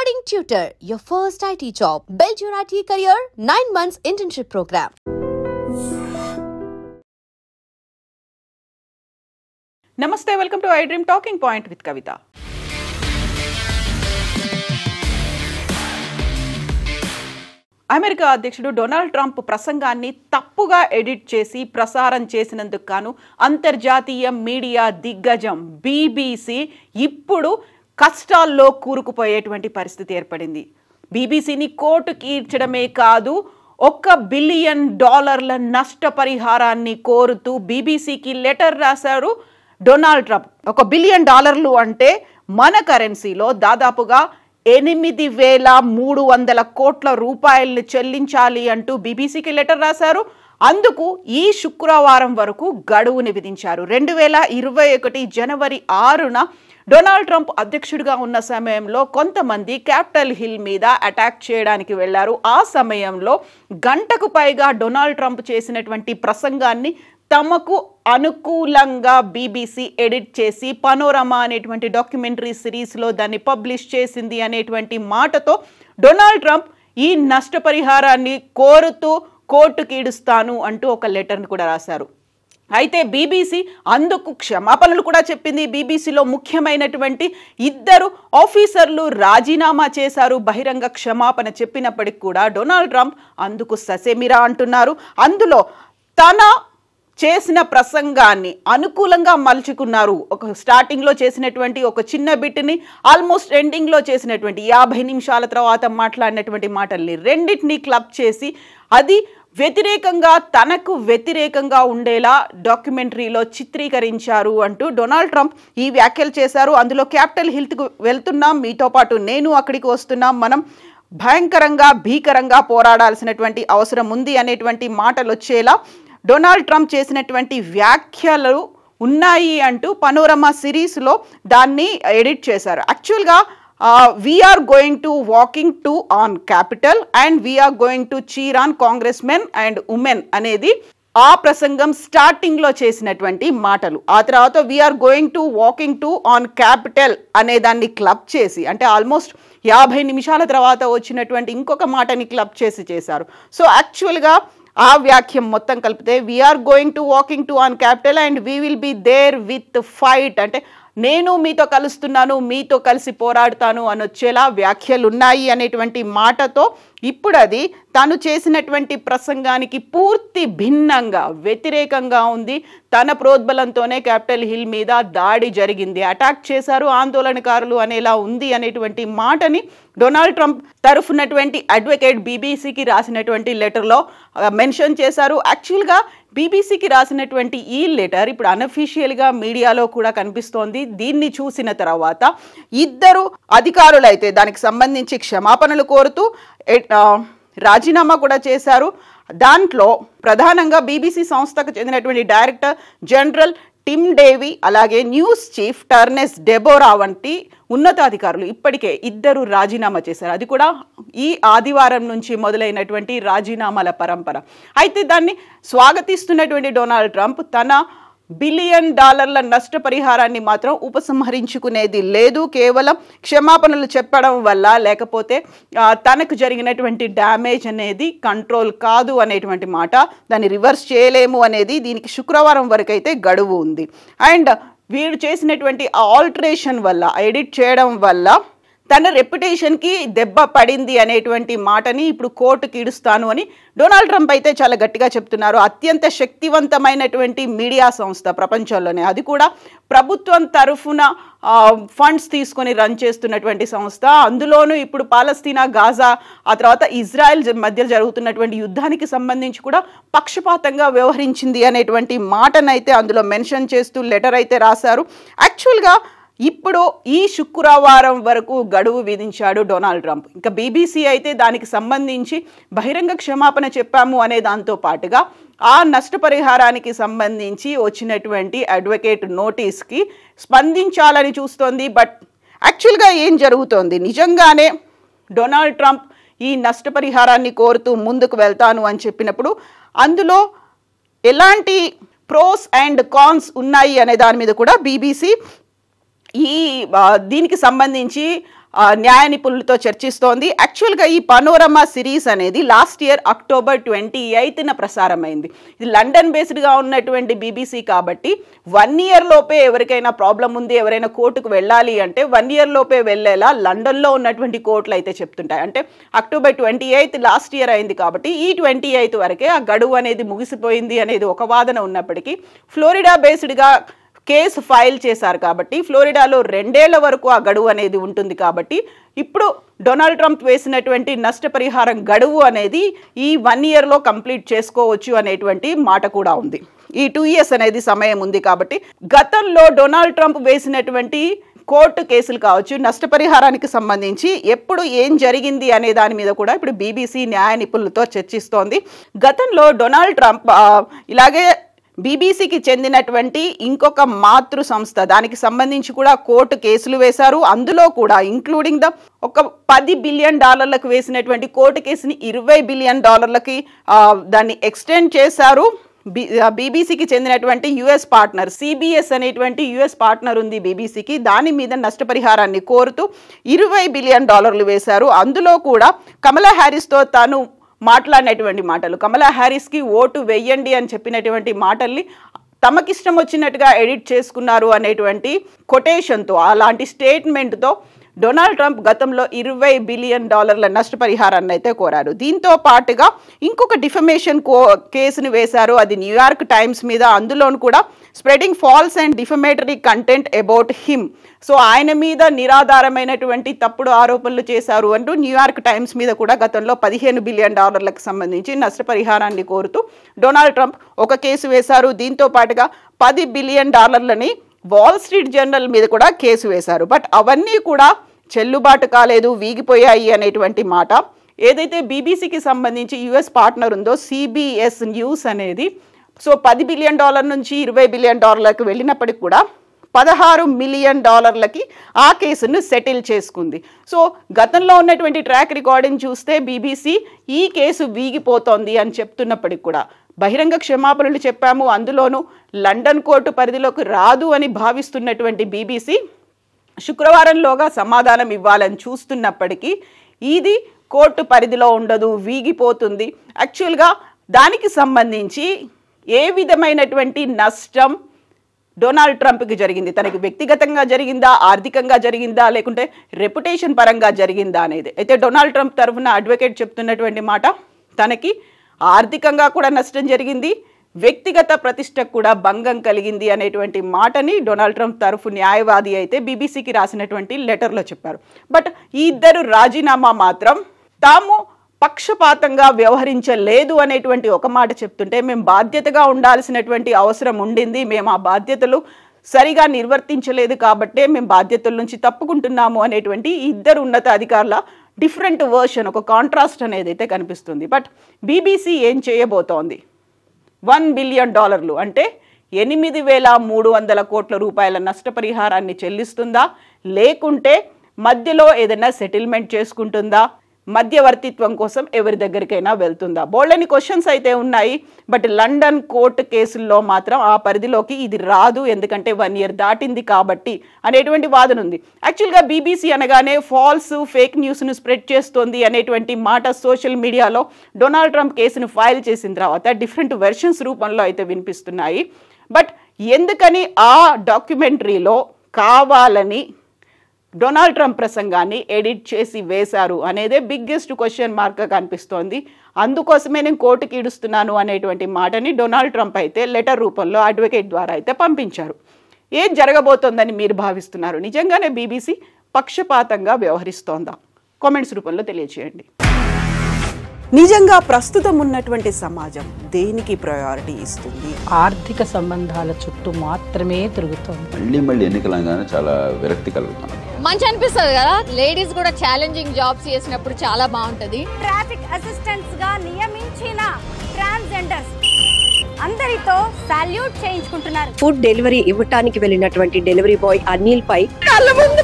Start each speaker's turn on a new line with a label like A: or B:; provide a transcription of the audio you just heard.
A: Coding Tutor, your first IT job. Build your IT career, 9 months internship program.
B: Namaste, welcome to iDream Talking Point with Kavita. America అధ్యక్షుడు Donald Trump ప్రసంగాన్ని తప్పుగా edit చేసి ప్రసారం చేసినందుకు గాను అంతర్జాతీయ media దిగ్గజం బీబీసీ ఇప్పుడు కష్టాల్లో కూరుకుపోయేటువంటి పరిస్థితి ఏర్పడింది. బీబీసీని కోర్టుకి ఈడ్చడమే కాదు, $1 బిలియన్ నష్టపరిహారాన్ని కోరుతూ బీబీసీకి లెటర్ రాశారు డొనాల్డ్ ట్రంప్. $1 బిలియన్ అంటే మన కరెన్సీలో దాదాపుగా 8,300 కోట్ల రూపాయలను చెల్లించాలి అంటూ బీబీసీకి లెటర్ రాశారు. అందుకు ఈ శుక్రవారం వరకు గడువుని విధించారు. 2021 జనవరి 6న డొనాల్డ్ ట్రంప్ అధ్యక్షుడిగా ఉన్న సమయంలో కొంతమంది క్యాపిటల్ హిల్ మీద అటాక్ చేయడానికి వెళ్లారు. ఆ సమయంలో గంటకు పైగా డొనాల్డ్ ట్రంప్ చేసినటువంటి ప్రసంగాన్ని తమకు అనుకూలంగా బీబీసీ ఎడిట్ చేసి పనోరమా అనేటువంటి డాక్యుమెంటరీ సిరీస్లో దాన్ని పబ్లిష్ చేసింది అనేటువంటి మాటతో డొనాల్డ్ ట్రంప్ ఈ నష్టపరిహారాన్ని కోరుతూ కోర్టుకి ఈడుస్తాను అంటూ ఒక లెటర్ని కూడా రాశారు. అయితే బీబీసీ అందుకు క్షమాపణలు కూడా చెప్పింది. బీబీసీలో ముఖ్యమైనటువంటి 2 ఆఫీసర్లు రాజీనామా చేశారు. బహిరంగ క్షమాపణ చెప్పినప్పటికి కూడా డొనాల్డ్ ట్రంప్ అందుకు ససేమిరా అంటున్నారు. అందులో తన చేసిన ప్రసంగాన్ని అనుకూలంగా మలుచుకున్నారు. ఒక స్టార్టింగ్లో చేసినటువంటి ఒక చిన్న బిట్ని ఆల్మోస్ట్ ఎండింగ్లో చేసినటువంటి 50 నిమిషాల తర్వాత మాట్లాడినటువంటి మాటల్ని రెండింటినీ క్లబ్ చేసి అది వ్యతిరేకంగా తనకు వ్యతిరేకంగా ఉండేలా డాక్యుమెంటరీలో చిత్రీకరించారు అంటూ డొనాల్డ్ ట్రంప్ ఈ వ్యాఖ్యలు చేశారు. అందులో క్యాపిటల్ హిల్కి వెళ్తున్నాం, మీతో పాటు నేను అక్కడికి వస్తున్నాం, మనం భీకరంగా పోరాడాల్సినటువంటి అవసరం ఉంది అనేటువంటి మాటలు వచ్చేలా డొనాల్డ్ ట్రంప్ చేసినటువంటి వ్యాఖ్యలు ఉన్నాయి అంటూ పనోరమా సిరీస్లో దాన్ని ఎడిట్ చేశారు. యాక్చువల్గా we are going to walking to on capital and we are going to cheer on congress men and women అనేది ఆ ప్రసంగం స్టార్టింగ్లో చేసినటువంటి మాటలు. ఆ తర్వాత we are going to walking to on capital అనే దాన్ని క్లబ్ చేసి, అంటే ఆల్మోస్ట్ 50 నిమిషాల తర్వాత వచ్చినటువంటి ఇంకొక మాటని క్లబ్ చేశారు. సో యాక్చువల్గా ఆ వ్యాఖ్యం మొత్తం కలిపితే we are going to walking to on capital and we will be there with fight, అంటే నేను మీతో కలుస్తున్నాను, మీతో కలిసి పోరాడుతాను అని వచ్చేలా వ్యాఖ్యలు ఉన్నాయి అనేటువంటి మాటతో ఇప్పుడు అది తను చేసినటువంటి ప్రసంగానికి పూర్తి భిన్నంగా వ్యతిరేకంగా ఉంది. తన ప్రోద్బలంతోనే క్యాపిటల్ హిల్ మీద దాడి జరిగింది, అటాక్ చేశారు ఆందోళనకారులు అనేలా ఉంది అనేటువంటి మాటని డొనాల్డ్ ట్రంప్ తరఫునటువంటి అడ్వకేట్ బీబీసీకి రాసినటువంటి లెటర్లో మెన్షన్ చేశారు. యాక్చువల్గా బీబీసీకి రాసినటువంటి ఈ లెటర్ ఇప్పుడు అన్అఫీషియల్గా మీడియాలో కూడా కనిపిస్తోంది. దీన్ని చూసిన తర్వాత 2 అధికారులు అయితే దానికి సంబంధించి క్షమాపణలు కోరుతూ రాజీనామా కూడా చేశారు. దాంట్లో ప్రధానంగా బీబీసీ సంస్థకు చెందినటువంటి డైరెక్టర్ జనరల్ టిమ్ డేవీ, అలాగే న్యూస్ చీఫ్ టర్నెస్ డెబోరా వంటి ఉన్నతాధికారులు ఇప్పటికే 2 రాజీనామా చేశారు. అది కూడా ఈ ఆదివారం నుంచి మొదలైనటువంటి రాజీనామాల పరంపర. అయితే దాన్ని స్వాగతిస్తున్నటువంటి డొనాల్డ్ ట్రంప్ తన $1 బిలియన్ నష్టపరిహారాన్ని మాత్రం ఉపసంహరించుకునేది లేదు, కేవలం క్షమాపణలు చెప్పడం వల్ల లేకపోతే తనకు జరిగినటువంటి డ్యామేజ్ అనేది కంట్రోల్ కాదు అనేటువంటి మాట, దాన్ని రివర్స్ చేయలేము అనేది దీనికి శుక్రవారం వరకు అయితే గడువు ఉంది. అండ్ వీడు చేసినటువంటి ఆల్టరేషన్ వల్ల, ఎడిట్ చేయడం వల్ల తన రెప్యుటేషన్కి దెబ్బ పడింది అనేటువంటి మాటని ఇప్పుడు కోర్టుకి ఈడుస్తాను అని డొనాల్డ్ ట్రంప్ అయితే చాలా గట్టిగా చెప్తున్నారు. అత్యంత శక్తివంతమైనటువంటి మీడియా సంస్థ ప్రపంచంలోనే, అది కూడా ప్రభుత్వం తరఫున ఫండ్స్ తీసుకొని రన్ చేస్తున్నటువంటి సంస్థ, అందులోనూ ఇప్పుడు పాలస్తీనా, గాజా, ఆ తర్వాత ఇజ్రాయెల్ మధ్య జరుగుతున్నటువంటి యుద్ధానికి సంబంధించి కూడా పక్షపాతంగా వ్యవహరించింది అనేటువంటి మాటనైతే అందులో మెన్షన్ చేస్తూ లెటర్ అయితే రాశారు. యాక్చువల్గా ఇప్పుడు ఈ శుక్రవారం వరకు గడువు విధించాడు డొనాల్డ్ ట్రంప్. ఇంకా బీబీసీ అయితే దానికి సంబంధించి బహిరంగ క్షమాపణ చెప్పాము అనే దాంతో పాటుగా ఆ నష్టపరిహారానికి సంబంధించి వచ్చినటువంటి అడ్వకేట్ నోటీస్కి స్పందించాలని చూస్తోంది. బట్ యాక్చువల్గా ఏం జరుగుతోంది, నిజంగానే డొనాల్డ్ ట్రంప్ ఈ నష్టపరిహారాన్ని కోరుతూ ముందుకు వెళ్తాను అని చెప్పినప్పుడు అందులో ఎలాంటి ప్రోస్ అండ్ కాన్స్ ఉన్నాయి అనే దాని మీద కూడా బీబీసీ దీనికి సంబంధించి న్యాయ నిపుణులతో చర్చిస్తోంది. యాక్చువల్గా ఈ పనోరమా సిరీస్ అనేది లాస్ట్ ఇయర్ October 28న ప్రసారమైంది. ఇది లండన్ బేస్డ్గా ఉన్నటువంటి BBC కాబట్టి 1 year లోపే ఎవరికైనా ప్రాబ్లం ఉంది, ఎవరైనా కోర్టుకు వెళ్ళాలి అంటే 1 year లోపే వెళ్ళేలా లండన్లో ఉన్నటువంటి కోర్టులు అయితే చెప్తుంటాయి. అంటే October 28 లాస్ట్ ఇయర్ అయింది కాబట్టి ఈ 28 వరకే ఆ గడువు అనేది ముగిసిపోయింది అనేది ఒక వాదన ఉన్నప్పటికీ ఫ్లోరిడా బేస్డ్గా కేసు ఫైల్ చేశారు కాబట్టి ఫ్లోరిడాలో 2 ఏళ్ల వరకు ఆ గడువు అనేది ఉంటుంది కాబట్టి ఇప్పుడు డొనాల్డ్ ట్రంప్ వేసినటువంటి నష్టపరిహారం గడువు అనేది ఈ 1 yearలో కంప్లీట్ చేసుకోవచ్చు అనేటువంటి మాట కూడా ఉంది. ఈ 2 years అనేది సమయం ఉంది కాబట్టి గతంలో డొనాల్డ్ ట్రంప్ వేసినటువంటి కోర్టు కేసులు కావచ్చు, నష్టపరిహారానికి సంబంధించి ఎప్పుడు ఏం జరిగింది అనే దాని మీద కూడా ఇప్పుడు BBC న్యాయ నిపుణులతో చర్చిస్తోంది. గతంలో డొనాల్డ్ ట్రంప్ ఇలాగే BBCకి చెందినటువంటి ఇంకొక మాతృ సంస్థ దానికి సంబంధించి కూడా కోర్టు కేసులు వేశారు. అందులో కూడా ఇంక్లూడింగ్ ఒక $10 billion వేసినటువంటి కోర్టు కేసుని $20 billion దాన్ని ఎక్స్టెండ్ చేశారు. BBCకి చెందినటువంటి US పార్ట్నర్ CBS అనేటువంటి US పార్ట్నర్ ఉంది BBCకి, దాని మీద నష్టపరిహారాన్ని కోరుతూ $20 billion వేశారు. అందులో కూడా కమలా హ్యారిస్తో తాను మాట్లాడినటువంటి మాటలు, కమలా హ్యారిస్కి ఓటు వెయ్యండి అని చెప్పినటువంటి మాటల్ని తమకిష్టం వచ్చినట్టుగా ఎడిట్ చేసుకున్నారు అనేటువంటి కొటేషన్తో, అలాంటి స్టేట్మెంట్తో డొనాల్డ్ ట్రంప్ గతంలో $20 billion నష్టపరిహారాన్ని అయితే కోరారు. దీంతో పాటుగా ఇంకొక డిఫమేషన్ కేసును వేశారు, అది న్యూయార్క్ టైమ్స్ మీద. అందులోను కూడా spreading false and defamatory content about him, so ఆయన మీద నిరాధారమైనటువంటి తప్పుడు ఆరోపణలు చేశారు అంటూ న్యూయార్క్ టైమ్స్ మీద కూడా గతంలో $15 billion సంబంధించి నష్టపరిహారాన్ని కోరుతూ డొనాల్డ్ ట్రంప్ ఒక కేసు వేశారు. దీంతో పాటుగా $10 billion వాల్ స్ట్రీట్ జర్నల్ మీద కూడా కేసు వేశారు. బట్ అవన్నీ కూడా చెల్లుబాటు కాలేదు, వీగిపోయాయి అనేటువంటి మాట. ఏదైతే BBCకి సంబంధించి US పార్ట్నర్ ఉందో CBS న్యూస్ అనేది, సో $10 billion నుంచి $20 billion వెళ్ళినప్పటికి కూడా $16 million ఆ కేసును సెటిల్ చేసుకుంది. సో గతంలో ఉన్నటువంటి ట్రాక్ రికార్డింగ్ చూస్తే BBC ఈ కేసు వీగిపోతోంది అని చెప్తున్నప్పటికి కూడా బహిరంగ క్షమాపణలు చెప్పాము, అందులోనూ లండన్ కోర్టు పరిధిలోకి రాదు అని భావిస్తున్నటువంటి BBC శుక్రవారంలోగా సమాధానం ఇవ్వాలని చూస్తున్నప్పటికీ ఇది కోర్టు పరిధిలో ఉండదు, వీగిపోతుంది. యాక్చువల్గా దానికి సంబంధించి ఏ విధమైనటువంటి నష్టం డొనాల్డ్ ట్రంప్కి జరిగింది, తనకి వ్యక్తిగతంగా జరిగిందా, ఆర్థికంగా జరిగిందా, లేకుంటే రెప్యుటేషన్ పరంగా జరిగిందా అనేది అయితే డొనాల్డ్ ట్రంప్ తరఫున అడ్వకేట్ చెప్తున్నటువంటి మాట, తనకి ఆర్థికంగా కూడా నష్టం జరిగింది, వ్యక్తిగత ప్రతిష్టకు కూడా భంగం కలిగింది అనేటువంటి మాటని డొనాల్డ్ ట్రంప్ తరఫు న్యాయవాది అయితే BBCకి రాసినటువంటి లెటర్లో చెప్పారు. బట్ ఈ ఇద్దరు రాజీనామా మాత్రం తాము పక్షపాతంగా వ్యవహరించలేదు అనేటువంటి ఒక మాట చెప్తుంటే, మేము బాధ్యతగా ఉండాల్సినటువంటి అవసరం ఉండింది, మేము ఆ బాధ్యతలు సరిగా నిర్వర్తించలేదు కాబట్టే మేము బాధ్యతల నుంచి తప్పుకుంటున్నాము అనేటువంటి ఇద్దరు ఉన్నత అధికారుల డిఫరెంట్ వర్షన్, ఒక కాంట్రాస్ట్ అనేది అయితే కనిపిస్తుంది. బట్ BBC ఏం చేయబోతోంది, $1 billion అంటే 8,300 కోట్ల రూపాయల నష్టపరిహారాన్ని చెల్లిస్తుందా, లేకుంటే మధ్యలో ఏదైనా సెటిల్మెంట్ చేసుకుంటుందా, మధ్యవర్తిత్వం కోసం ఎవరి దగ్గరికైనా వెళ్తుందా, బోల్డని క్వశ్చన్స్ అయితే ఉన్నాయి. బట్ లండన్ కోర్టు కేసుల్లో మాత్రం ఆ పరిధిలోకి ఇది రాదు, ఎందుకంటే 1 year దాటింది కాబట్టి అనేటువంటి వాదన ఉంది. యాక్చువల్గా BBC అనగానే ఫాల్స్ ఫేక్ న్యూస్ను స్ప్రెడ్ చేస్తోంది అనేటువంటి మాట సోషల్ మీడియాలో డొనాల్డ్ ట్రంప్ కేసును ఫైల్ చేసిన తర్వాత డిఫరెంట్ వెర్షన్స్ రూపంలో అయితే వినిపిస్తున్నాయి. బట్ ఎందుకని ఆ డాక్యుమెంటరీలో కావాలని డొనాల్డ్ ట్రంప్ ప్రసంగాన్ని ఎడిట్ చేసి వేశారు అనేదే బిగ్గెస్ట్ క్వశ్చన్ మార్క్గా కనిపిస్తోంది. అందుకోసమే నేను కోర్టుకి ఈడుస్తున్నాను అనేటువంటి మాటని డొనాల్డ్ ట్రంప్ అయితే లెటర్ రూపంలో అడ్వకేట్ ద్వారా అయితే పంపించారు. ఏం జరగబోతోందని మీరు భావిస్తున్నారు? నిజంగానే BBC పక్షపాతంగా వ్యవహరిస్తోందా? కామెంట్స్ రూపంలో తెలియజేయండి. నిజంగా ప్రస్తుతం ఉన్నటువంటి సమాజం దేనికి ప్రయారిటీ ఇస్తుంది?
C: ఆర్థిక సంబంధాల చుట్టూ మాత్రమే తిరుగుతోంది.
D: మళ్ళీ ఎన్నికలంగానే చాలా విరక్తి కలుగుతాను.
E: మంచి అనిపిస్తుంది కదా, లేడీస్ కూడా ఛాలెంజింగ్ జాబ్స్ చేసినప్పుడు చాలా బాగుంటది.
F: ట్రాఫిక్ అసిస్టెంట్స్ గా నియమించిన ట్రాన్స్జెండర్స్ అందరితో సాల్యూట్ చేయించుకుంటున్నారు.
G: ఫుడ్ డెలివరీ ఇవ్వటానికి వెళ్ళినటువంటి డెలివరీ బాయ్ అనిల్ పై
B: కళ్ళ ముందు